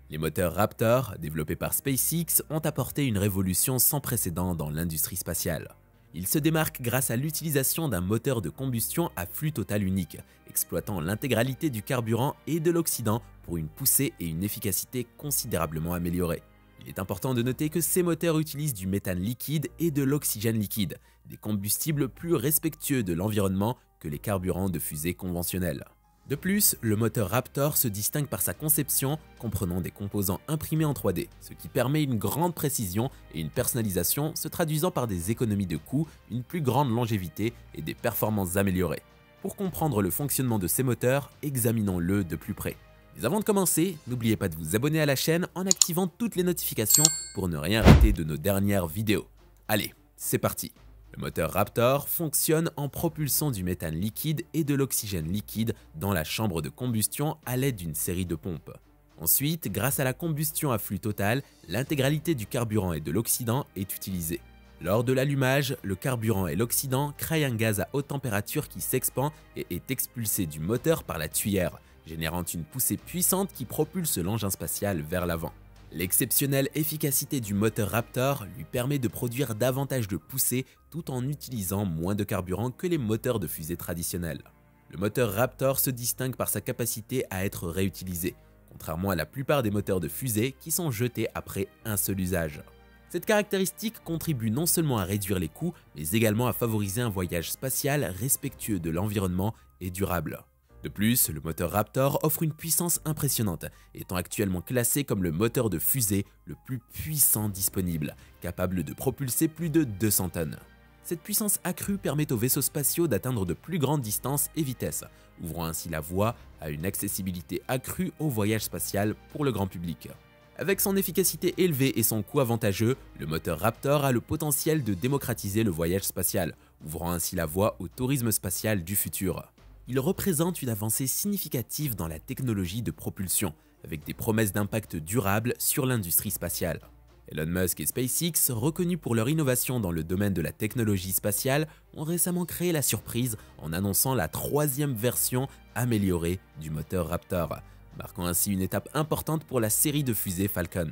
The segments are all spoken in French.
Les moteurs Raptor, développés par SpaceX, ont apporté une révolution sans précédent dans l'industrie spatiale. Ils se démarquent grâce à l'utilisation d'un moteur de combustion à flux total unique, exploitant l'intégralité du carburant et de l'oxydant pour une poussée et une efficacité considérablement améliorées. Il est important de noter que ces moteurs utilisent du méthane liquide et de l'oxygène liquide, des combustibles plus respectueux de l'environnement que les carburants de fusée conventionnels. De plus, le moteur Raptor se distingue par sa conception comprenant des composants imprimés en 3D, ce qui permet une grande précision et une personnalisation se traduisant par des économies de coûts, une plus grande longévité et des performances améliorées. Pour comprendre le fonctionnement de ces moteurs, examinons-le de plus près. Mais avant de commencer, n'oubliez pas de vous abonner à la chaîne en activant toutes les notifications pour ne rien rater de nos dernières vidéos. Allez, c'est parti! Le moteur Raptor fonctionne en propulsant du méthane liquide et de l'oxygène liquide dans la chambre de combustion à l'aide d'une série de pompes. Ensuite, grâce à la combustion à flux total, l'intégralité du carburant et de l'oxydant est utilisée. Lors de l'allumage, le carburant et l'oxydant créent un gaz à haute température qui s'expand et est expulsé du moteur par la tuyère, générant une poussée puissante qui propulse l'engin spatial vers l'avant. L'exceptionnelle efficacité du moteur Raptor lui permet de produire davantage de poussée tout en utilisant moins de carburant que les moteurs de fusée traditionnels. Le moteur Raptor se distingue par sa capacité à être réutilisé, contrairement à la plupart des moteurs de fusée qui sont jetés après un seul usage. Cette caractéristique contribue non seulement à réduire les coûts, mais également à favoriser un voyage spatial respectueux de l'environnement et durable. De plus, le moteur Raptor offre une puissance impressionnante, étant actuellement classé comme le moteur de fusée le plus puissant disponible, capable de propulser plus de 200 tonnes. Cette puissance accrue permet aux vaisseaux spatiaux d'atteindre de plus grandes distances et vitesses, ouvrant ainsi la voie à une accessibilité accrue au voyage spatial pour le grand public. Avec son efficacité élevée et son coût avantageux, le moteur Raptor a le potentiel de démocratiser le voyage spatial, ouvrant ainsi la voie au tourisme spatial du futur. Il représente une avancée significative dans la technologie de propulsion, avec des promesses d'impact durable sur l'industrie spatiale. Elon Musk et SpaceX, reconnus pour leur innovation dans le domaine de la technologie spatiale, ont récemment créé la surprise en annonçant la 3e version améliorée du moteur Raptor, marquant ainsi une étape importante pour la série de fusées Falcon.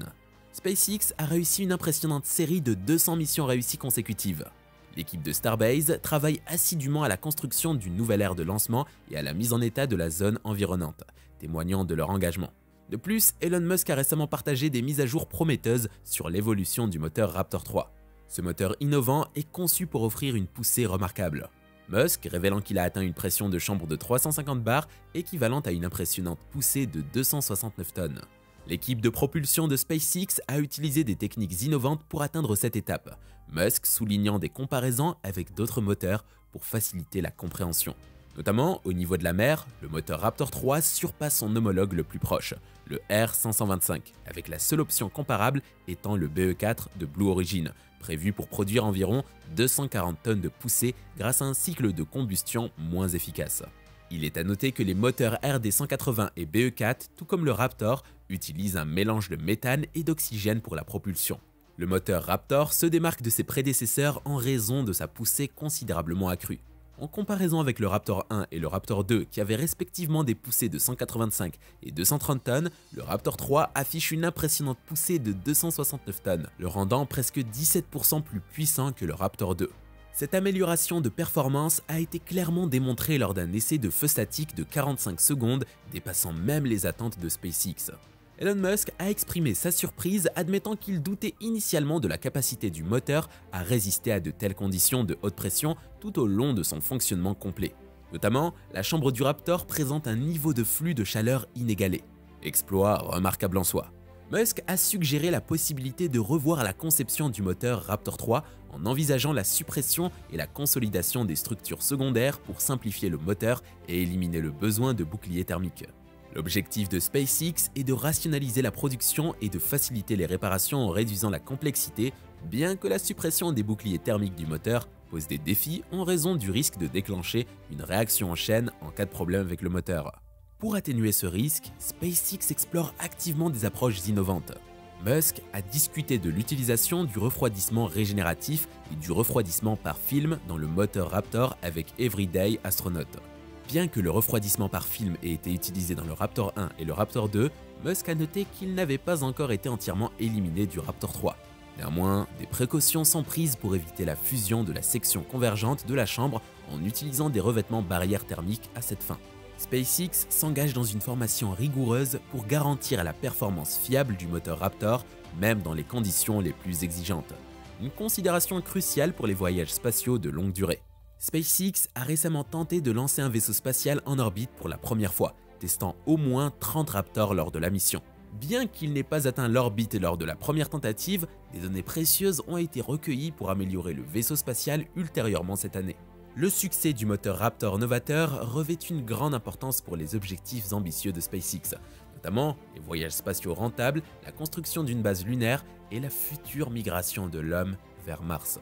SpaceX a réussi une impressionnante série de 200 missions réussies consécutives. L'équipe de Starbase travaille assidûment à la construction d'une nouvelle aire de lancement et à la mise en état de la zone environnante, témoignant de leur engagement. De plus, Elon Musk a récemment partagé des mises à jour prometteuses sur l'évolution du moteur Raptor 3. Ce moteur innovant est conçu pour offrir une poussée remarquable. Musk révélant qu'il a atteint une pression de chambre de 350 bars équivalente à une impressionnante poussée de 269 tonnes. L'équipe de propulsion de SpaceX a utilisé des techniques innovantes pour atteindre cette étape, Musk soulignant des comparaisons avec d'autres moteurs pour faciliter la compréhension. Notamment, au niveau de la mer, le moteur Raptor 3 surpasse son homologue le plus proche, le R525, avec la seule option comparable étant le BE4 de Blue Origin, prévu pour produire environ 240 tonnes de poussée grâce à un cycle de combustion moins efficace. Il est à noter que les moteurs RD180 et BE4, tout comme le Raptor, utilisent un mélange de méthane et d'oxygène pour la propulsion. Le moteur Raptor se démarque de ses prédécesseurs en raison de sa poussée considérablement accrue. En comparaison avec le Raptor 1 et le Raptor 2 qui avaient respectivement des poussées de 185 et 230 tonnes, le Raptor 3 affiche une impressionnante poussée de 269 tonnes, le rendant presque 17% plus puissant que le Raptor 2. Cette amélioration de performance a été clairement démontrée lors d'un essai de feu statique de 45 secondes, dépassant même les attentes de SpaceX. Elon Musk a exprimé sa surprise, admettant qu'il doutait initialement de la capacité du moteur à résister à de telles conditions de haute pression tout au long de son fonctionnement complet. Notamment, la chambre du Raptor présente un niveau de flux de chaleur inégalé. Exploit remarquable en soi. Musk a suggéré la possibilité de revoir la conception du moteur Raptor 3 en envisageant la suppression et la consolidation des structures secondaires pour simplifier le moteur et éliminer le besoin de boucliers thermiques. L'objectif de SpaceX est de rationaliser la production et de faciliter les réparations en réduisant la complexité, bien que la suppression des boucliers thermiques du moteur pose des défis en raison du risque de déclencher une réaction en chaîne en cas de problème avec le moteur. Pour atténuer ce risque, SpaceX explore activement des approches innovantes. Musk a discuté de l'utilisation du refroidissement régénératif et du refroidissement par film dans le moteur Raptor avec Everyday Astronaut. Bien que le refroidissement par film ait été utilisé dans le Raptor 1 et le Raptor 2, Musk a noté qu'il n'avait pas encore été entièrement éliminé du Raptor 3. Néanmoins, des précautions sont prises pour éviter la fusion de la section convergente de la chambre en utilisant des revêtements barrières thermiques à cette fin. SpaceX s'engage dans une formation rigoureuse pour garantir la performance fiable du moteur Raptor, même dans les conditions les plus exigeantes. Une considération cruciale pour les voyages spatiaux de longue durée. SpaceX a récemment tenté de lancer un vaisseau spatial en orbite pour la première fois, testant au moins 30 Raptors lors de la mission. Bien qu'il n'ait pas atteint l'orbite lors de la première tentative, des données précieuses ont été recueillies pour améliorer le vaisseau spatial ultérieurement cette année. Le succès du moteur Raptor novateur revêt une grande importance pour les objectifs ambitieux de SpaceX, notamment les voyages spatiaux rentables, la construction d'une base lunaire et la future migration de l'homme vers Mars.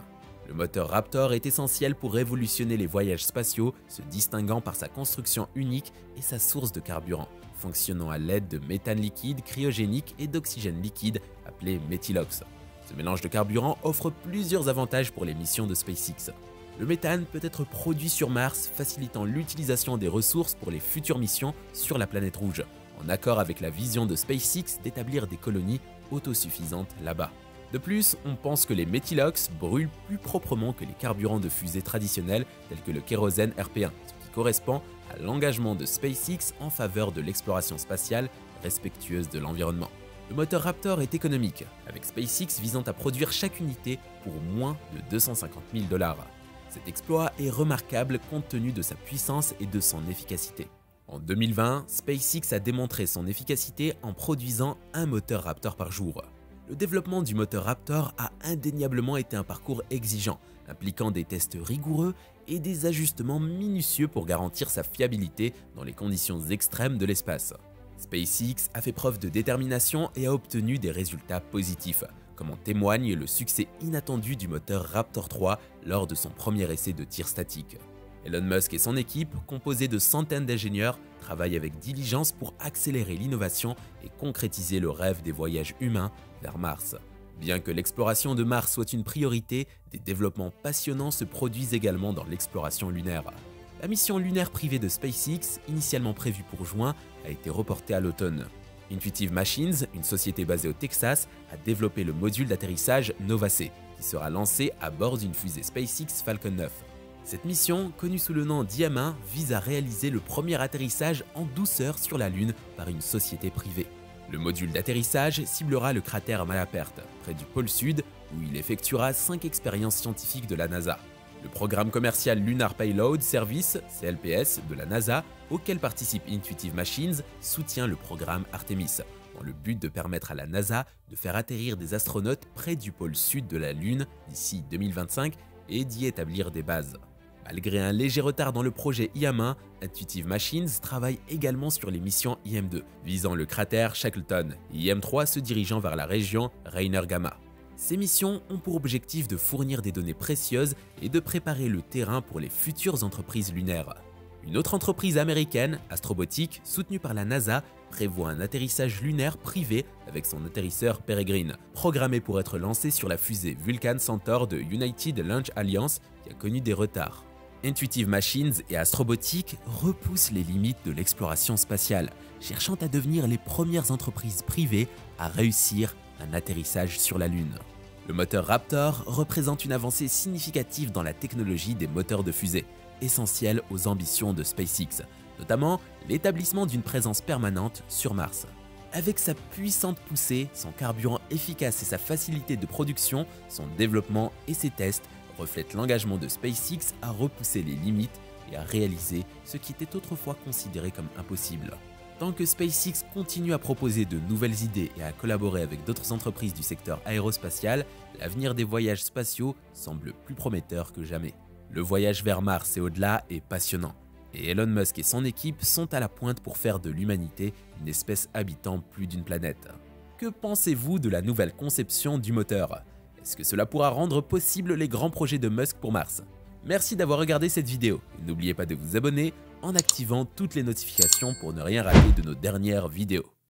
Le moteur Raptor est essentiel pour révolutionner les voyages spatiaux, se distinguant par sa construction unique et sa source de carburant, fonctionnant à l'aide de méthane liquide, cryogénique et d'oxygène liquide, appelé Methylox. Ce mélange de carburant offre plusieurs avantages pour les missions de SpaceX. Le méthane peut être produit sur Mars, facilitant l'utilisation des ressources pour les futures missions sur la planète rouge, en accord avec la vision de SpaceX d'établir des colonies autosuffisantes là-bas. De plus, on pense que les Methylox brûlent plus proprement que les carburants de fusée traditionnels tels que le kérosène RP1, ce qui correspond à l'engagement de SpaceX en faveur de l'exploration spatiale respectueuse de l'environnement. Le moteur Raptor est économique, avec SpaceX visant à produire chaque unité pour moins de 250 000 $. Cet exploit est remarquable compte tenu de sa puissance et de son efficacité. En 2020, SpaceX a démontré son efficacité en produisant un moteur Raptor par jour. Le développement du moteur Raptor a indéniablement été un parcours exigeant, impliquant des tests rigoureux et des ajustements minutieux pour garantir sa fiabilité dans les conditions extrêmes de l'espace. SpaceX a fait preuve de détermination et a obtenu des résultats positifs, comme en témoigne le succès inattendu du moteur Raptor 3 lors de son premier essai de tir statique. Elon Musk et son équipe, composée de centaines d'ingénieurs, travaillent avec diligence pour accélérer l'innovation et concrétiser le rêve des voyages humains vers Mars. Bien que l'exploration de Mars soit une priorité, des développements passionnants se produisent également dans l'exploration lunaire. La mission lunaire privée de SpaceX, initialement prévue pour juin, a été reportée à l'automne. Intuitive Machines, une société basée au Texas, a développé le module d'atterrissage Nova-C, qui sera lancé à bord d'une fusée SpaceX Falcon 9. Cette mission, connue sous le nom d'IM-1, vise à réaliser le premier atterrissage en douceur sur la Lune par une société privée. Le module d'atterrissage ciblera le cratère Malapert, près du pôle Sud, où il effectuera 5 expériences scientifiques de la NASA. Le programme commercial Lunar Payload Service, CLPS, de la NASA, auquel participe Intuitive Machines, soutient le programme Artemis, dans le but de permettre à la NASA de faire atterrir des astronautes près du pôle Sud de la Lune d'ici 2025 et d'y établir des bases. Malgré un léger retard dans le projet IM-1, Intuitive Machines travaille également sur les missions IM-2, visant le cratère Shackleton, et IM-3 se dirigeant vers la région Rainer Gamma. Ces missions ont pour objectif de fournir des données précieuses et de préparer le terrain pour les futures entreprises lunaires. Une autre entreprise américaine, Astrobotic, soutenue par la NASA, prévoit un atterrissage lunaire privé avec son atterrisseur Peregrine, programmé pour être lancé sur la fusée Vulcan Centaur de United Launch Alliance, qui a connu des retards. Intuitive Machines et Astrobotic repoussent les limites de l'exploration spatiale, cherchant à devenir les premières entreprises privées à réussir un atterrissage sur la Lune. Le moteur Raptor représente une avancée significative dans la technologie des moteurs de fusée, essentielle aux ambitions de SpaceX, notamment l'établissement d'une présence permanente sur Mars. Avec sa puissante poussée, son carburant efficace et sa facilité de production, son développement et ses tests reflètent l'engagement de SpaceX à repousser les limites et à réaliser ce qui était autrefois considéré comme impossible. Tant que SpaceX continue à proposer de nouvelles idées et à collaborer avec d'autres entreprises du secteur aérospatial, l'avenir des voyages spatiaux semble plus prometteur que jamais. Le voyage vers Mars et au-delà est passionnant, et Elon Musk et son équipe sont à la pointe pour faire de l'humanité une espèce habitant plus d'une planète. Que pensez-vous de la nouvelle conception du moteur? Est-ce que cela pourra rendre possible les grands projets de Musk pour Mars? Merci d'avoir regardé cette vidéo, et n'oubliez pas de vous abonner en activant toutes les notifications pour ne rien rater de nos dernières vidéos.